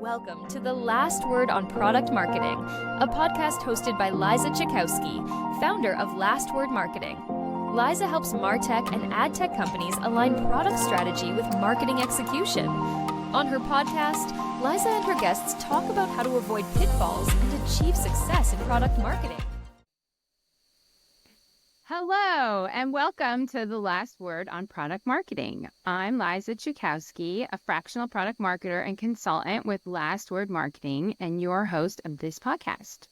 Welcome to The Last Word on Product Marketing, a podcast hosted by Liza Cichowski, founder of Last Word Marketing. Liza helps MarTech and AdTech companies align product strategy with marketing execution. On her podcast, Liza and her guests talk about how to avoid pitfalls and achieve success in product marketing. Hello, and welcome to The Last Word on Product Marketing. I'm Liza Cichowski, a fractional product marketer and consultant with Last Word Marketing, and your host of this podcast.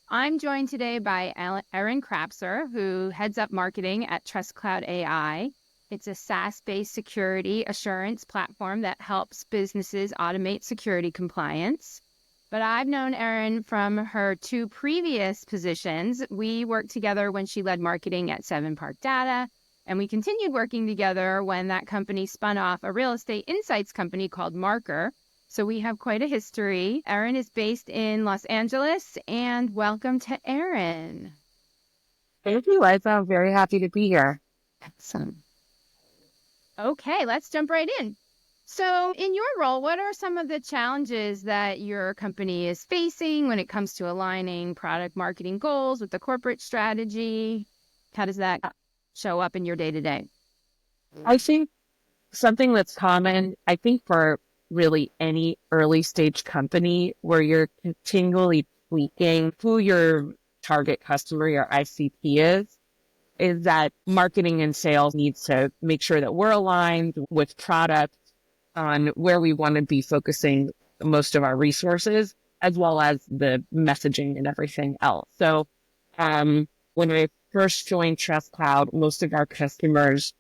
I'm joined today by Erin Crapser, who heads up marketing at Trust Cloud AI. It's a SaaS-based security assurance platform that helps businesses automate security compliance. But I've known Erin from her two previous positions. We worked together when she led marketing at 7 Park Data, and we continued working together when that company spun off a real estate insights company called Marker. So we have quite a history. Erin is based in Los Angeles, and welcome to Erin. Thank you, Liza. I'm very happy to be here. Excellent. Okay, let's jump right in. So in your role, what are some of the challenges that your company is facing when it comes to aligning product marketing goals with the corporate strategy? How does that show up in your day-to-day? I think something that's common, for really any early stage company where you're continually tweaking who your target customer, your ICP is that marketing and sales needs to make sure that we're aligned with product on where we want to be focusing most of our resources, as well as the messaging and everything else. So when I first joined Trust Cloud, most of our customers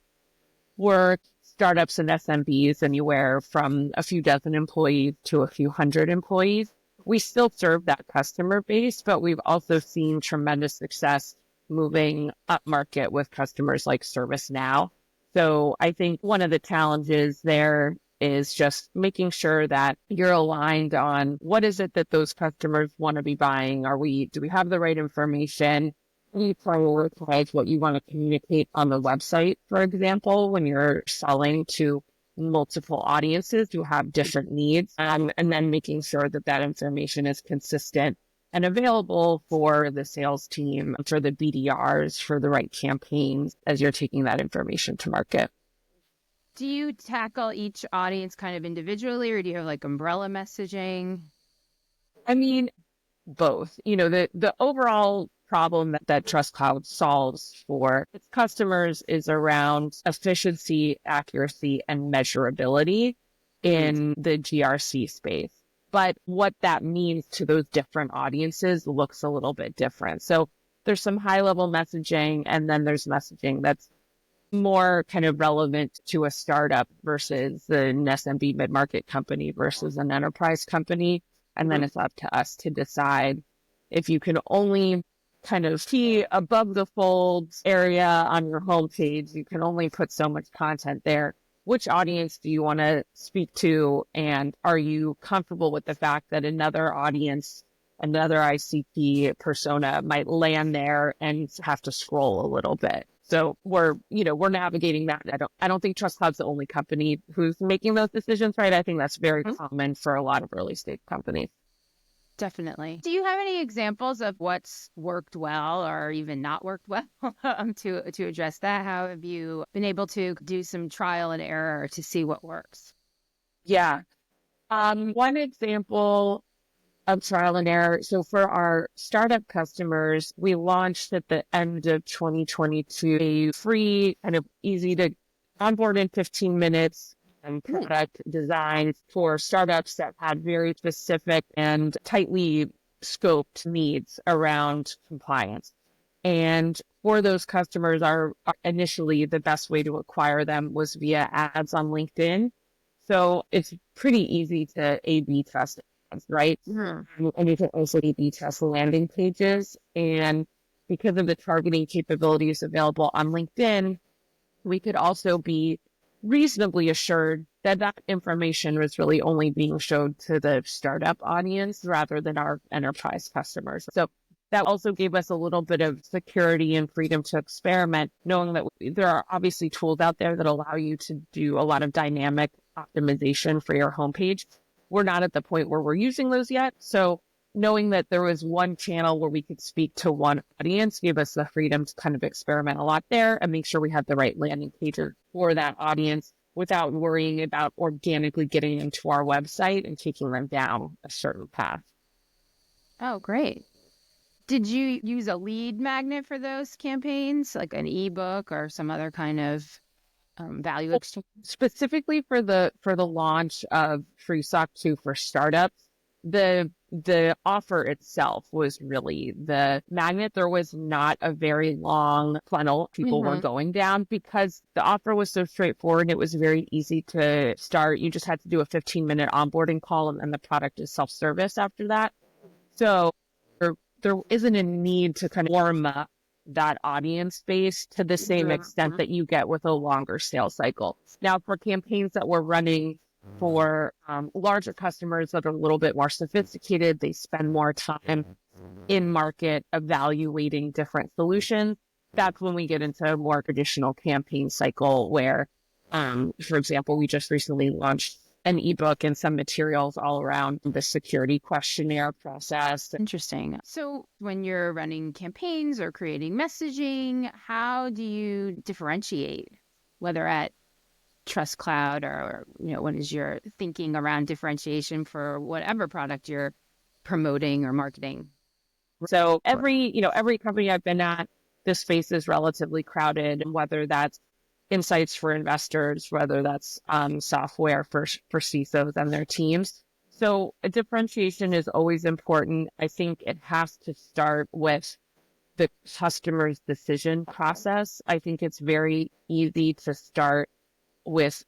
were startups and SMBs, anywhere from a few dozen employees to a few hundred employees. We still serve that customer base, but we've also seen tremendous success moving up market with customers like ServiceNow. So I think one of the challenges there is just making sure that you're aligned on what is it that those customers want to be buying. Do we have the right information? You prioritize what you want to communicate on the website, for example, when you're selling to multiple audiences who have different needs, and then making sure that that information is consistent and available for the sales team, for the BDRs, for the right campaigns as you're taking that information to market. Do you tackle each audience kind of individually, or do you have like umbrella messaging? Both. The overall problem that Trust Cloud solves for its customers is around efficiency, accuracy, and measurability in the GRC space. But what that means to those different audiences looks a little bit different. So there's some high-level messaging, and then there's messaging that's more kind of relevant to a startup versus an SMB mid-market company versus an enterprise company. And then it's up to us to decide if you can only kind of see above the fold area on your homepage, you can only put so much content there. Which audience do you want to speak to? And are you comfortable with the fact that another audience, another ICP persona might land there and have to scroll a little bit? So we're navigating that. I don't think Trust Cloud's the only company who's making those decisions, right? I think that's very common for a lot of early stage companies. Definitely. Do you have any examples of what's worked well or even not worked well to address that? How have you been able to do some trial and error to see what works? Yeah. One example of trial and error. So for our startup customers, we launched at the end of 2022 a free, kind of easy to onboard in 15 minutes and product design for startups that had very specific and tightly scoped needs around compliance. And for those customers, initially the best way to acquire them was via ads on LinkedIn. So it's pretty easy to A/B test ads, right? Mm-hmm. And you can also A/B test landing pages. And because of the targeting capabilities available on LinkedIn, we could also be reasonably assured that that information was really only being showed to the startup audience rather than our enterprise customers. So that also gave us a little bit of security and freedom to experiment, knowing that there are obviously tools out there that allow you to do a lot of dynamic optimization for your homepage. we're not at the point where we're using those yet. So knowing that there was one channel where we could speak to one audience gave us the freedom to kind of experiment a lot there and make sure we had the right landing pages for that audience without worrying about organically getting them to our website and taking them down a certain path. Oh, great. Did you use a lead magnet for those campaigns, like an ebook or some other kind of value exchange? Specifically for the launch of Free Sock 2 for startups, the offer itself was really the magnet. There was not a very long funnel people were going down because the offer was so straightforward. It was very easy to start. You just had to do a 15-minute onboarding call, and then the product is self-service after that. So there isn't a need to kind of warm up that audience base to the same extent that you get with a longer sales cycle. Now, for campaigns that we're running for larger customers that are a little bit more sophisticated, they spend more time in market evaluating different solutions. That's when we get into a more traditional campaign cycle where, for example, we just recently launched an ebook and some materials all around the security questionnaire process. Interesting. So when you're running campaigns or creating messaging, how do you differentiate, whether at Trust Cloud or what is your thinking around differentiation for whatever product you're promoting or marketing? So every company I've been at, this space is relatively crowded, whether that's insights for investors, whether that's software for CISOs and their teams. So a differentiation is always important. I think it has to start with the customer's decision process. I think it's very easy to start with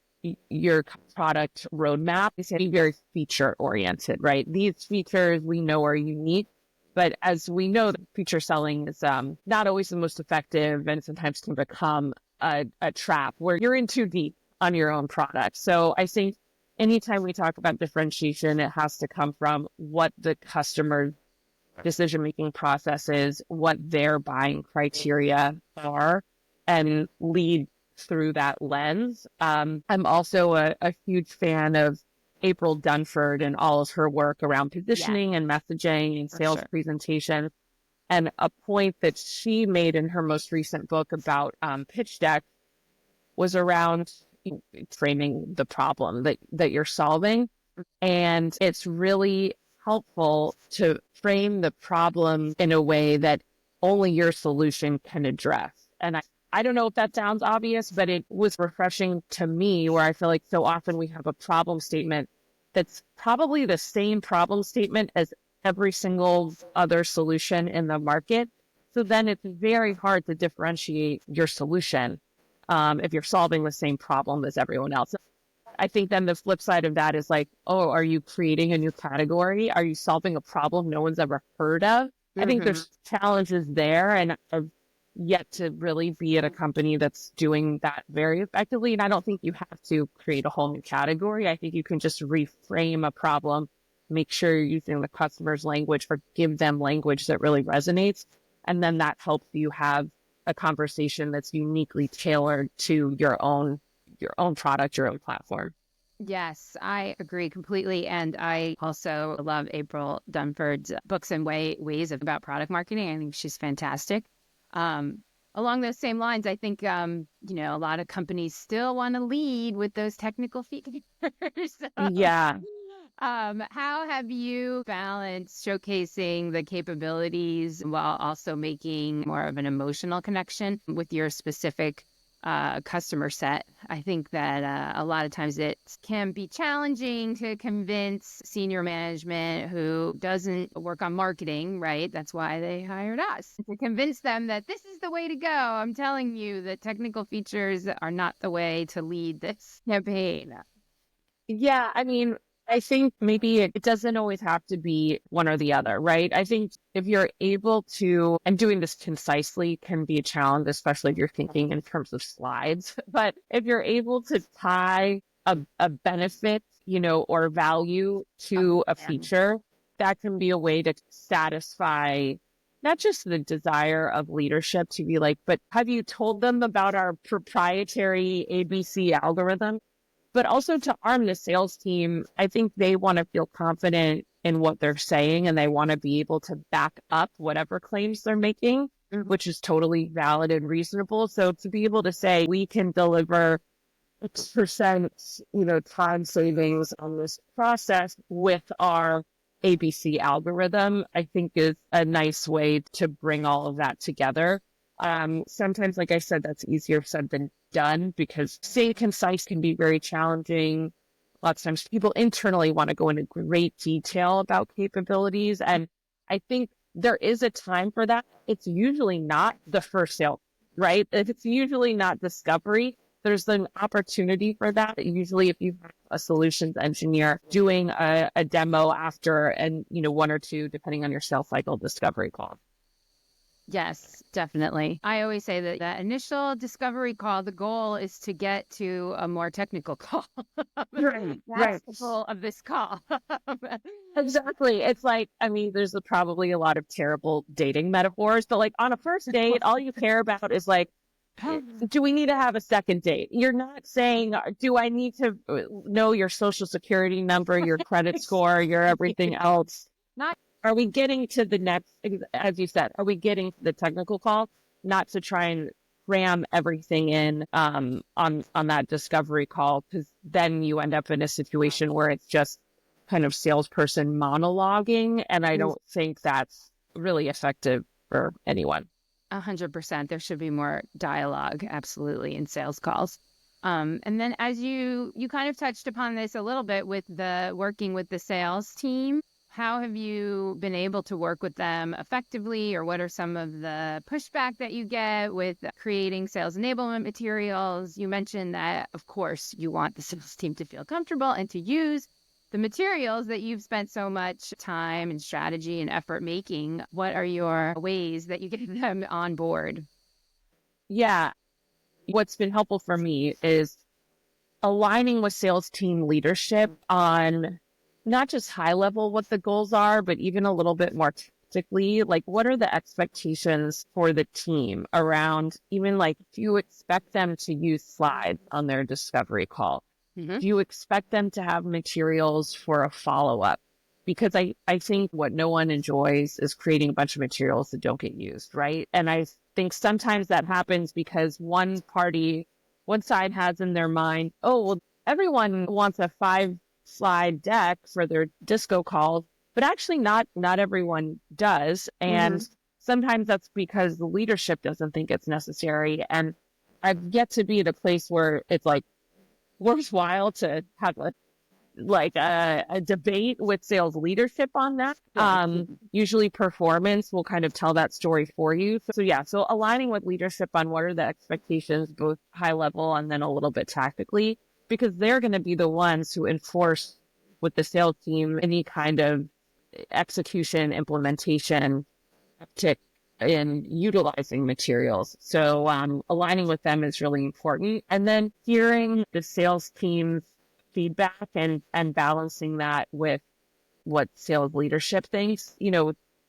your product roadmap. It's very feature oriented, right? These features we know are unique, but as we know, feature selling is not always the most effective and sometimes can become a trap where you're in too deep on your own product. So I think anytime we talk about differentiation, it has to come from what the customer's decision-making process is, what their buying criteria are, and lead through that lens. I'm also a huge fan of April Dunford and all of her work around positioning and messaging and sales presentation. And a point that she made in her most recent book about pitch deck was around framing the problem that you're solving. And it's really helpful to frame the problem in a way that only your solution can address. And I don't know if that sounds obvious, but it was refreshing to me where I feel like so often we have a problem statement that's probably the same problem statement as every single other solution in the market. So then it's very hard to differentiate your solution if you're solving the same problem as everyone else. I think then the flip side of that is like, oh, are you creating a new category? Are you solving a problem no one's ever heard of? I think there's challenges there, and I've yet to really be at a company that's doing that very effectively. And I don't think you have to create a whole new category. I think you can just reframe a problem, make sure you're using the customer's language or give them language that really resonates. And then that helps you have a conversation that's uniquely tailored to your own product, your own platform. Yes, I agree completely. And I also love April Dunford's books and ways about product marketing. I think she's fantastic. Along those same lines, I think, a lot of companies still want to lead with those technical features. Yeah. How have you balanced showcasing the capabilities while also making more of an emotional connection with your specific customer set? I think that a lot of times it can be challenging to convince senior management who doesn't work on marketing, right? That's why they hired us, to convince them that this is the way to go. I'm telling you that technical features are not the way to lead this campaign. Yeah, I mean, I think maybe it doesn't always have to be one or the other, right? I think if you're able to, and doing this concisely can be a challenge, especially if you're thinking in terms of slides, but if you're able to tie a benefit, or value to a feature, that can be a way to satisfy not just the desire of leadership to be like, but have you told them about our proprietary ABC algorithm? but also to arm the sales team. I think they want to feel confident in what they're saying, and they want to be able to back up whatever claims they're making, which is totally valid and reasonable. So to be able to say, we can deliver X%, time savings on this process with our ABC algorithm, I think is a nice way to bring all of that together. Sometimes, like I said, that's easier said than done, because staying concise can be very challenging. Lots of times people internally want to go into great detail about capabilities. And I think there is a time for that. It's usually not the first sale, right? It's usually not discovery. There's an opportunity for that. Usually if you have a solutions engineer doing a demo after, and, one or two, depending on your sales cycle, discovery call. Yes, definitely. I always say that that initial discovery call, the goal is to get to a more technical call. Right. That's the goal of this call. Exactly. It's like, there's probably a lot of terrible dating metaphors, but like on a first date, all you care about is like, do we need to have a second date? You're not saying, do I need to know your social security number, your credit score, your everything else? Not. Are we getting to the next, as you said, are we getting to the technical call? Not to try and cram everything in on that discovery call, because then you end up in a situation where it's just kind of salesperson monologuing, and I don't think that's really effective for anyone. 100%. There should be more dialogue, absolutely, in sales calls. And then as you kind of touched upon this a little bit with the working with the sales team, how have you been able to work with them effectively, or what are some of the pushback that you get with creating sales enablement materials? You mentioned that, of course, you want the sales team to feel comfortable and to use the materials that you've spent so much time and strategy and effort making. What are your ways that you get them on board? Yeah. What's been helpful for me is aligning with sales team leadership on not just high level what the goals are, but even a little bit more tactically, like what are the expectations for the team around, even like, do you expect them to use slides on their discovery call? Do you expect them to have materials for a follow-up? Because I think what no one enjoys is creating a bunch of materials that don't get used, right? And I think sometimes that happens because one side has in their mind, oh, well, everyone wants a 5-slide deck for their disco calls, but actually not everyone does. And sometimes that's because the leadership doesn't think it's necessary. And I've yet to be at a place where it's like worthwhile to have a debate with sales leadership on that. Usually performance will kind of tell that story for you. So aligning with leadership on what are the expectations, both high level and then a little bit tactically, because they're going to be the ones who enforce with the sales team any kind of execution, implementation, uptick in utilizing materials. So aligning with them is really important. And then hearing the sales team's feedback and balancing that with what sales leadership thinks.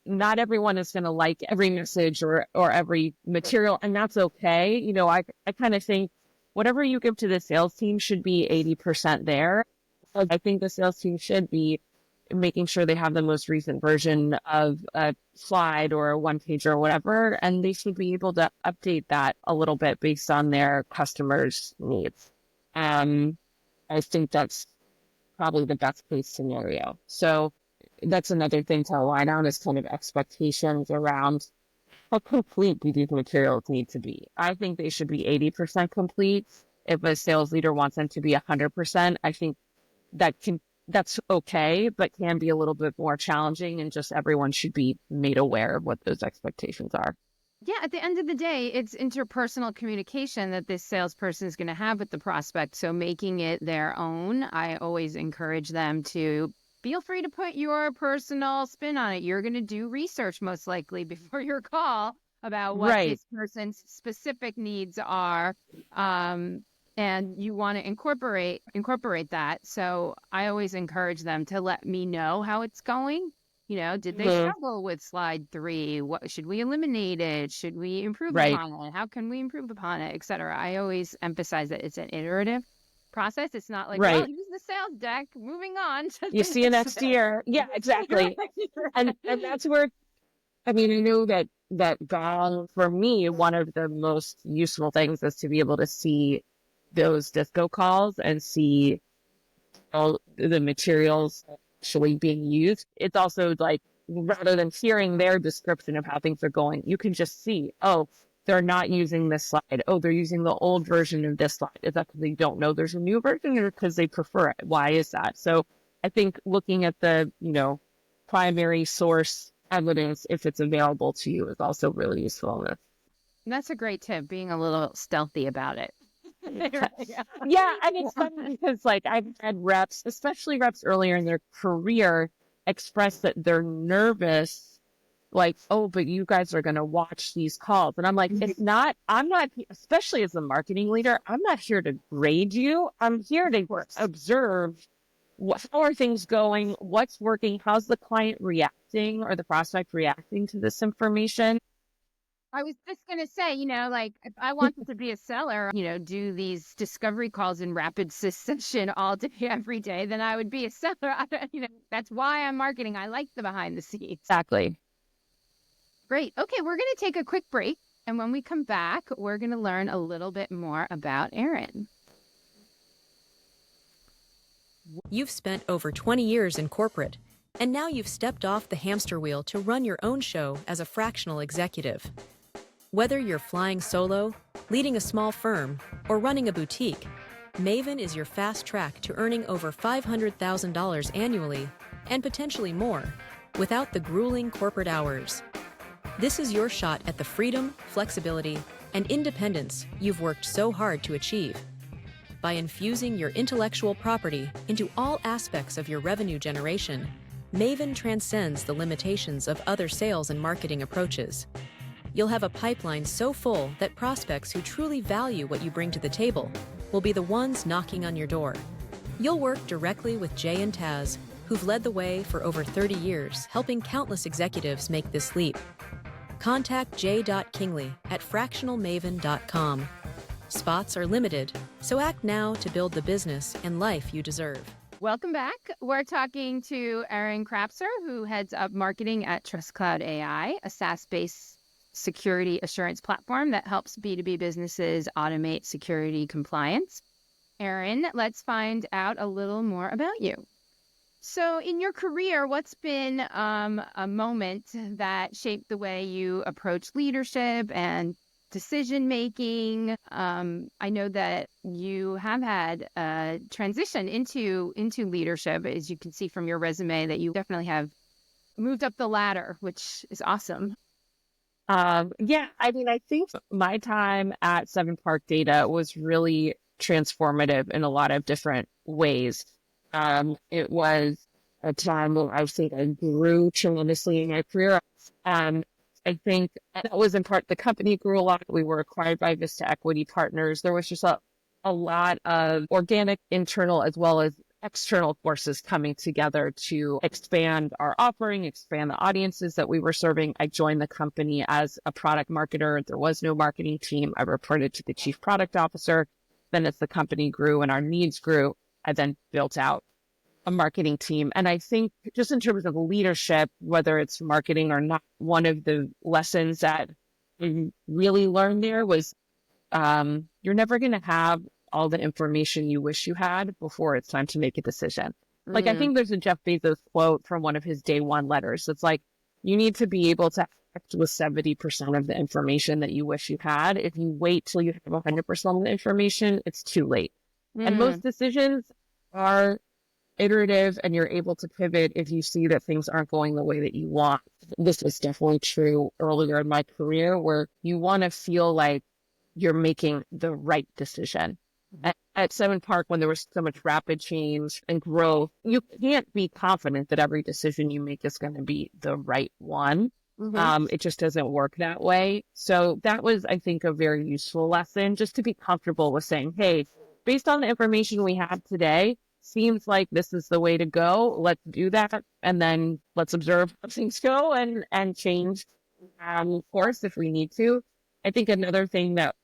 Not everyone is going to like every message or every material, and that's okay. I kind of think whatever you give to the sales team should be 80% there. I think the sales team should be making sure they have the most recent version of a slide or a one-pager or whatever, and they should be able to update that a little bit based on their customers' needs. I think that's probably the best case scenario. So that's another thing to align on, is kind of expectations around how complete do these materials need to be. I think they should be 80% complete. If a sales leader wants them to be 100%, I think that's okay, but can be a little bit more challenging, and just everyone should be made aware of what those expectations are. Yeah, at the end of the day, it's interpersonal communication that this salesperson is going to have with the prospect. So making it their own, I always encourage them to feel free to put your personal spin on it. You're going to do research most likely before your call about what this person's specific needs are. And you want to incorporate that. So I always encourage them to let me know how it's going. Did they struggle with slide 3? What should we eliminate it? Should we improve upon it? How can we improve upon it, et cetera? I always emphasize that it's an iterative process. It's not like, Right. well, here's the sales deck, moving on to You the see you next sale. year. Yeah, exactly. And that's where, I mean, I know that Gong, for me, one of the most useful things is to be able to see those disco calls and see all the materials actually being used. It's also like, rather than hearing their description of how things are going, you can just see, oh, they're not using this slide. Oh, they're using the old version of this slide. Is that because they don't know there's a new version or because they prefer it? Why is that? So I think looking at the, primary source evidence, if it's available to you, is also really useful. That's a great tip, being a little stealthy about it. Yeah, and it's funny because like I've had reps, especially reps earlier in their career, express that they're nervous, like, oh, but you guys are going to watch these calls. And I'm like, I'm not, especially as a marketing leader, I'm not here to grade you. I'm here to observe how are things going, what's working, how's the client reacting or the prospect reacting to this information. I was just going to say, like if I wanted to be a seller, do these discovery calls in rapid succession all day, every day, then I would be a seller. That's why I'm marketing. I like the behind the scenes. Exactly. Great. Okay, we're going to take a quick break. And when we come back, we're going to learn a little bit more about Erin. You've spent over 20 years in corporate, and now you've stepped off the hamster wheel to run your own show as a fractional executive. Whether you're flying solo, leading a small firm, or running a boutique, Maven is your fast track to earning over $500,000 annually, and potentially more, without the grueling corporate hours. This is your shot at the freedom, flexibility, and independence you've worked so hard to achieve. By infusing your intellectual property into all aspects of your revenue generation, Maven transcends the limitations of other sales and marketing approaches. You'll have a pipeline so full that prospects who truly value what you bring to the table will be the ones knocking on your door. You'll work directly with Jay and Taz, who've led the way for over 30 years, helping countless executives make this leap. Contact j.kingley at fractionalmaven.com. Spots are limited, so act now to build the business and life you deserve. Welcome back. We're talking to Erin Crapser, who heads up marketing at TrustCloud AI, a SaaS-based security assurance platform that helps B2B businesses automate security compliance. Erin, let's find out a little more about you. So in your career, what's been a moment that shaped the way you approach leadership and decision-making? I know that you have had a transition into leadership, as you can see from your resume, that you definitely have moved up the ladder, which is awesome. Yeah, I mean, I think my time at Seven Park Data was really transformative in a lot of different ways. It was a time where I think I grew tremendously in my career. I think that was in part the company grew a lot. We were acquired by Vista Equity Partners. There was just a lot of organic internal as well as external forces coming together to expand our offering, expand the audiences that we were serving. I joined the company as a product marketer. There was no marketing team. I reported to the chief product officer. Then as the company grew and our needs grew, I then built out a marketing team. And I think just in terms of leadership, whether it's marketing or not, one of the lessons that I really learned there was you're never going to have all the information you wish you had before it's time to make a decision. Like, I think there's a Jeff Bezos quote from one of his day one letters. It's like, you need to be able to act with 70% of the information that you wish you had. If you wait till you have 100% of the information, it's too late. And most decisions are iterative, and you're able to pivot if you see that things aren't going the way that you want. This was definitely true earlier in my career, where you want to feel like you're making the right decision. At Seven Park, when there was so much rapid change and growth, you can't be confident that every decision you make is going to be the right one. It just doesn't work that way. So that was, I think, a very useful lesson, just to be comfortable with saying, hey, based on the information we have today, seems like this is the way to go. Let's do that. And then let's observe how things go and change course if we need to. I think another thing that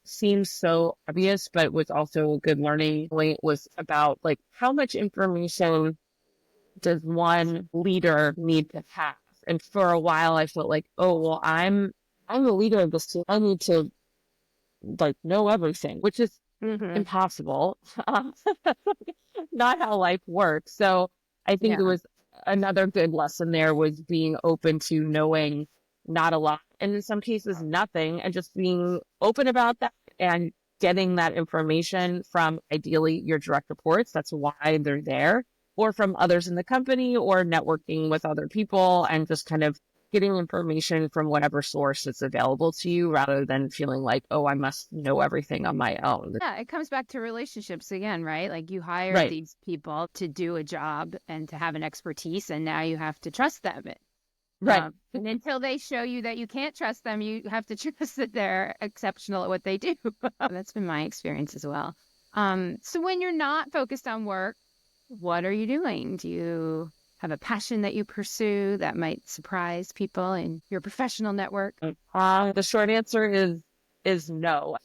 seems so obvious, but was also a good learning point was about like how much information does one leader need to have? And for a while I felt like, oh, well, I'm the leader of this team. I need to like know everything, which is impossible. Not how life works. So I think it was another good lesson there was being open to knowing not a lot, and in some cases nothing, and just being open about that and getting that information from ideally your direct reports. That's why they're there, or from others in the company, or networking with other people and just kind of getting information from whatever source is available to you rather than feeling like, oh, I must know everything on my own. Yeah, it comes back to relationships again, right? Like you hire these people to do a job and to have an expertise, and now you have to trust them. Right. And until they show you that you can't trust them, you have to trust that they're exceptional at what they do. That's been my experience as well. So when you're not focused on work, what are you doing? Do you have a passion that you pursue that might surprise people in your professional network? The short answer is no.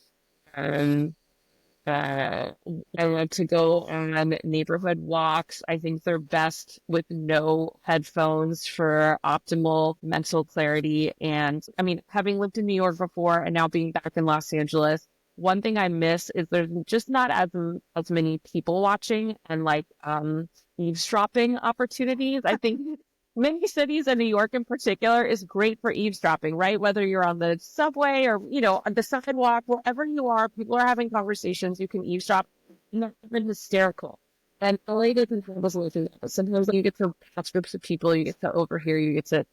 I like to go on neighborhood walks. I think they're best with no headphones for optimal mental clarity. And I mean, having lived in New York before and now being back in Los Angeles, one thing I miss is there's just not as many people watching and like eavesdropping opportunities. I think many cities and New York in particular is great for eavesdropping, right? Whether you're on the subway or, on the sidewalk, wherever you are, people are having conversations, you can eavesdrop. And that's been hysterical. And LA doesn't have us looking at. Sometimes you get to catch groups of people, you get to overhear, you get to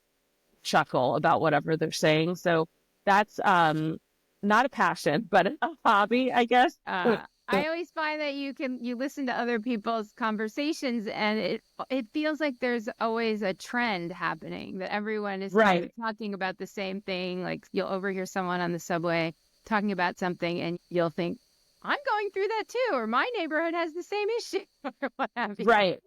chuckle about whatever they're saying. So that's not a passion, but a hobby, I guess. I always find that you listen to other people's conversations and it feels like there's always a trend happening, that everyone is kind of talking about the same thing. Like you'll overhear someone on the subway talking about something and you'll think, I'm going through that too, or my neighborhood has the same issue, or what have you.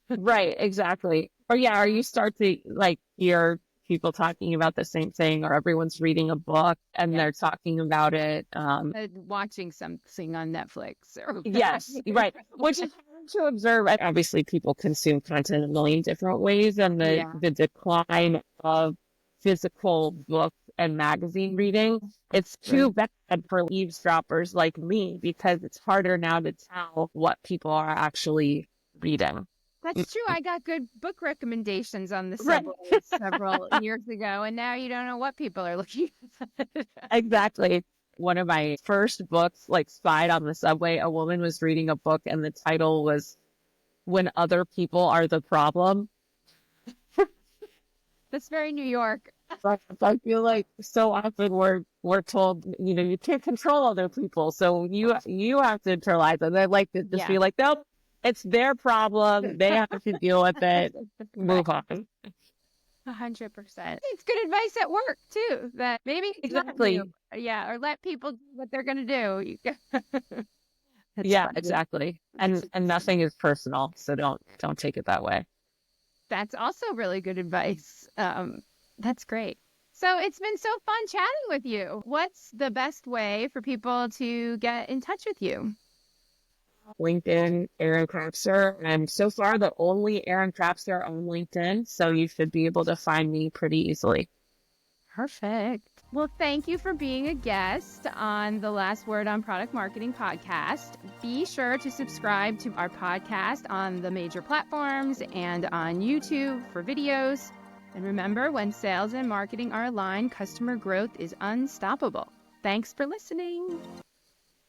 Right, exactly. Or you start to like hear people talking about the same thing, or everyone's reading a book and they're talking about it. Watching something on Netflix. Yes, right. Which is hard to observe. Obviously, people consume content in a million different ways, and the decline of physical books and magazine reading, it's too bad for eavesdroppers like me, because it's harder now to tell what people are actually reading. That's true. I got good book recommendations on the subway several years ago, and now you don't know what people are looking at. Exactly. One of my first books, like, spied on the subway. A woman was reading a book, and the title was "When Other People Are the Problem." That's very New York. I feel like so often we're told, you can't control other people, so you have to internalize it. And I like to just be like, nope. It's their problem. They have to deal with it. Move on. 100%. It's good advice at work too. That maybe exactly. Or let people do what they're going to do. Yeah, exactly. And nothing is personal, so don't take it that way. That's also really good advice. That's great. So it's been so fun chatting with you. What's the best way for people to get in touch with you? LinkedIn, Erin Crapser. I'm so far the only Erin Crapser on LinkedIn, so you should be able to find me pretty easily. Perfect. Well, thank you for being a guest on the Last Word on Product Marketing podcast. Be sure to subscribe to our podcast on the major platforms and on YouTube for videos. And remember, when sales and marketing are aligned, customer growth is unstoppable. Thanks for listening.